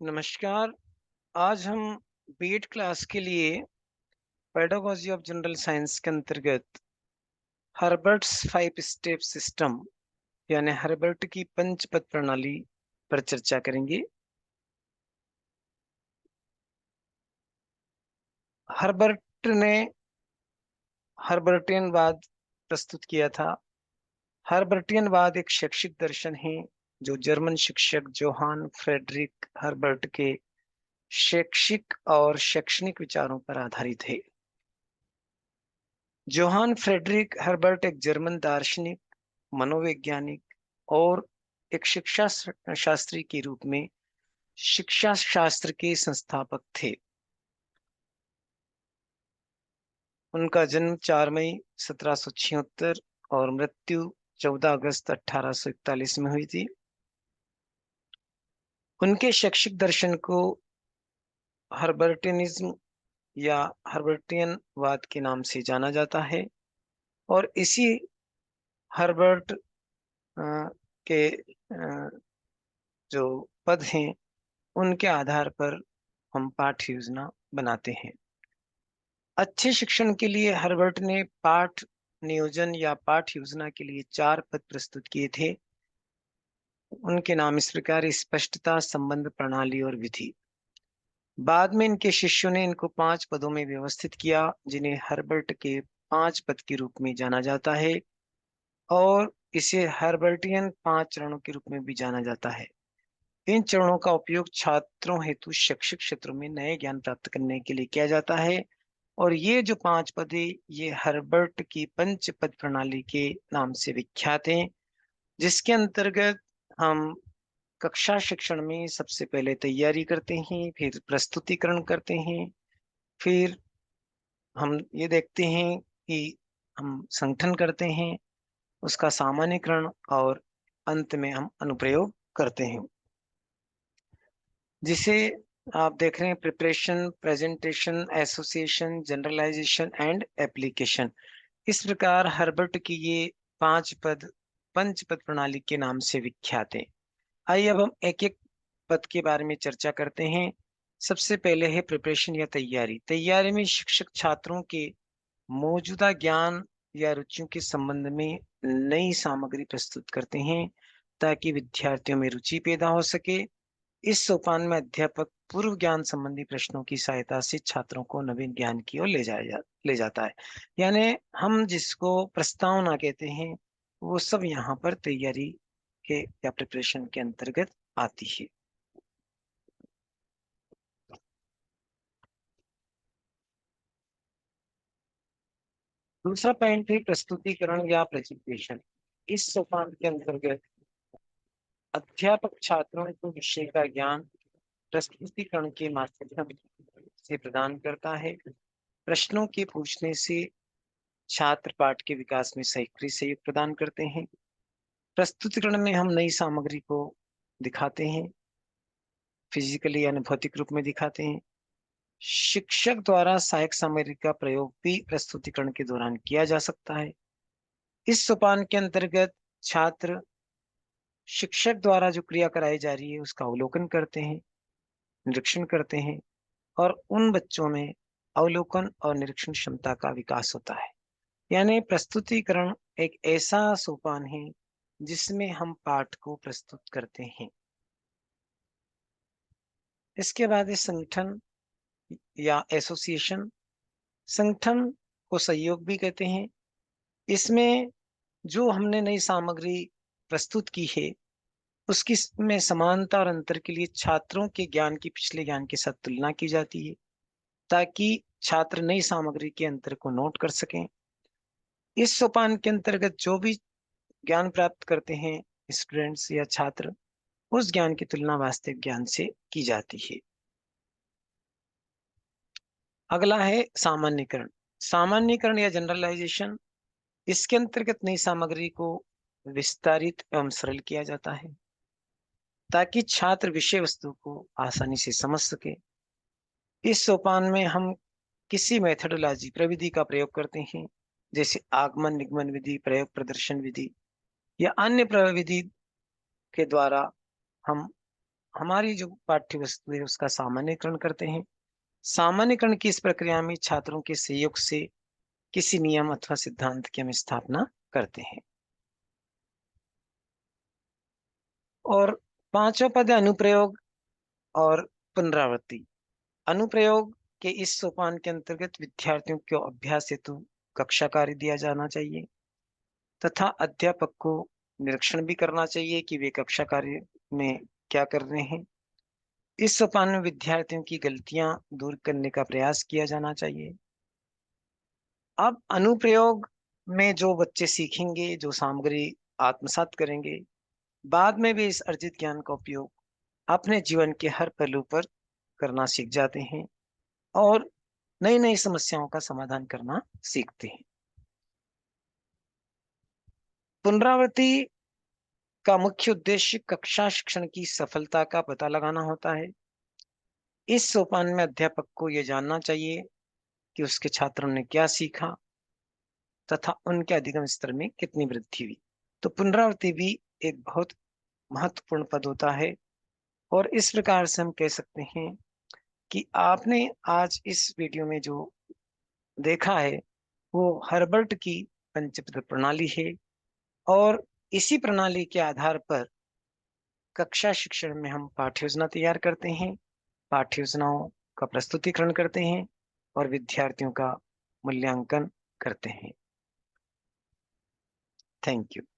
नमस्कार। आज हम बीएड क्लास के लिए पेडागोजी ऑफ जनरल साइंस के अंतर्गत हर्बर्ट्स 5 स्टेप सिस्टम यानी हर्बर्ट की पंचपद प्रणाली पर चर्चा करेंगे। हर्बर्ट ने हर्बर्टियनवाद प्रस्तुत किया था। हर्बर्टियनवाद एक शैक्षिक दर्शन है जो जर्मन शिक्षक जोहान फ्रेडरिक हर्बर्ट के शैक्षिक और शैक्षणिक विचारों पर आधारित है। जोहान फ्रेडरिक हर्बर्ट एक जर्मन दार्शनिक, मनोवैज्ञानिक और एक शिक्षा शास्त्री के रूप में शिक्षा शास्त्र के संस्थापक थे। उनका जन्म 4 मई 1776 और मृत्यु 14 अगस्त 1841 में हुई थी। उनके शैक्षिक दर्शन को हर्बर्टियनिज्म या हर्बर्टियन वाद के नाम से जाना जाता है और इसी हर्बर्ट के जो पद हैं उनके आधार पर हम पाठ योजना बनाते हैं। अच्छे शिक्षण के लिए हर्बर्ट ने पाठ नियोजन या पाठ योजना के लिए 4 पद प्रस्तुत किए थे। उनके नाम इस प्रकार: स्पष्टता, संबंध, प्रणाली और विधि। बाद में इनके शिष्यों ने इनको 5 पदों में व्यवस्थित किया, जिन्हें हर्बर्ट के 5 पद के रूप में जाना जाता है और इसे हर्बर्टियन 5 चरणों के रूप में भी जाना जाता है। इन चरणों का उपयोग छात्रों हेतु शैक्षिक क्षेत्रों में नए ज्ञान प्राप्त करने के लिए किया जाता है और ये जो 5 पद है ये हर्बर्ट की पंच पद प्रणाली के नाम से विख्यात हैं, जिसके अंतर्गत हम कक्षा शिक्षण में सबसे पहले तैयारी करते हैं, फिर प्रस्तुतिकरण करते हैं, फिर हम ये देखते हैं कि हम संगठन करते हैं, उसका सामान्यकरण और अंत में हम अनुप्रयोग करते हैं, जिसे आप देख रहे हैं: preparation, presentation, association, generalisation and application. इस प्रकार हर्बर्ट की ये 5 पद पंच पद प्रणाली के नाम से विख्यात है। आइए अब हम एक एक पद के बारे में चर्चा करते हैं। सबसे पहले है प्रिपरेशन या तैयारी। तैयारी में शिक्षक छात्रों के मौजूदा ज्ञान या रुचियों के संबंध में नई सामग्री प्रस्तुत करते हैं ताकि विद्यार्थियों में रुचि पैदा हो सके। इस सोपान में अध्यापक पूर्व ज्ञान संबंधी प्रश्नों की सहायता से छात्रों को नवीन ज्ञान की ओर ले जाता है। यानी हम जिसको प्रस्तावना कहते हैं वो सब यहाँ पर तैयारी के या प्रिपरेशन के अंतर्गत आती है। दूसरा पॉइंट है प्रस्तुतिकरण या प्रेजेंटेशन। इस सोपान के अंतर्गत अध्यापक छात्रों को विषय का ज्ञान प्रस्तुतिकरण के माध्यम से प्रदान करता है। प्रश्नों के पूछने से छात्र पाठ के विकास में सक्रिय सहयोग प्रदान करते हैं। प्रस्तुतिकरण में हम नई सामग्री को दिखाते हैं, फिजिकली यानी भौतिक रूप में दिखाते हैं। शिक्षक द्वारा सहायक सामग्री का प्रयोग भी प्रस्तुतिकरण के दौरान किया जा सकता है। इस सोपान के अंतर्गत छात्र शिक्षक द्वारा जो क्रिया कराई जा रही है उसका अवलोकन करते हैं, निरीक्षण करते हैं और उन बच्चों में अवलोकन और निरीक्षण क्षमता का विकास होता है। यानी प्रस्तुतिकरण एक ऐसा सोपान है जिसमें हम पाठ को प्रस्तुत करते हैं। इसके बाद है संगठन या एसोसिएशन। संगठन को सहयोग भी कहते हैं। इसमें जो हमने नई सामग्री प्रस्तुत की है उसकी में समानता और अंतर के लिए छात्रों के ज्ञान की पिछले ज्ञान के साथ तुलना की जाती है ताकि छात्र नई सामग्री के अंतर को नोट कर सकें। इस सोपान के अंतर्गत जो भी ज्ञान प्राप्त करते हैं स्टूडेंट्स या छात्र, उस ज्ञान की तुलना वास्तविक ज्ञान से की जाती है। अगला है सामान्यकरण। सामान्यकरण या जनरलाइजेशन। इसके अंतर्गत नई सामग्री को विस्तारित एवं सरल किया जाता है ताकि छात्र विषय वस्तु को आसानी से समझ सके। इस सोपान में हम किसी मेथडोलॉजी प्रविधि का प्रयोग करते हैं, जैसे आगमन निगमन विधि, प्रयोग प्रदर्शन विधि या अन्य प्रविधि के द्वारा हम हमारी जो पाठ्य वस्तु है उसका सामान्यकरण करते हैं। सामान्यकरण की इस प्रक्रिया में छात्रों के सहयोग से किसी नियम अथवा सिद्धांत की हम स्थापना करते हैं। और पांचवा पद है अनुप्रयोग और पुनरावृत्ति। अनुप्रयोग के इस सोपान के अंतर्गत विद्यार्थियों को अभ्यास हेतु कक्षा कार्य दिया जाना चाहिए तथा अध्यापक को निरीक्षण भी करना चाहिए कि वे कक्षा कार्य में क्या कर रहे हैं। इस सोपान में विद्यार्थियों की गलतियां दूर करने का प्रयास किया जाना चाहिए। अब अनुप्रयोग में जो बच्चे सीखेंगे, जो सामग्री आत्मसात करेंगे, बाद में भी इस अर्जित ज्ञान का उपयोग अपने जीवन के हर पहलू पर करना सीख जाते हैं और नई नई समस्याओं का समाधान करना सीखते हैं। पुनरावृत्ति का मुख्य उद्देश्य कक्षा शिक्षण की सफलता का पता लगाना होता है। इस सोपान में अध्यापक को यह जानना चाहिए कि उसके छात्रों ने क्या सीखा तथा उनके अधिगम स्तर में कितनी वृद्धि हुई। तो पुनरावृत्ति भी एक बहुत महत्वपूर्ण पद होता है। और इस प्रकार से हम कह सकते हैं कि आपने आज इस वीडियो में जो देखा है वो हर्बर्ट की पंचपद प्रणाली है। और इसी प्रणाली के आधार पर कक्षा शिक्षण में हम पाठ्य योजना तैयार करते हैं, पाठ्य योजनाओं का प्रस्तुतिकरण करते हैं और विद्यार्थियों का मूल्यांकन करते हैं। Thank you.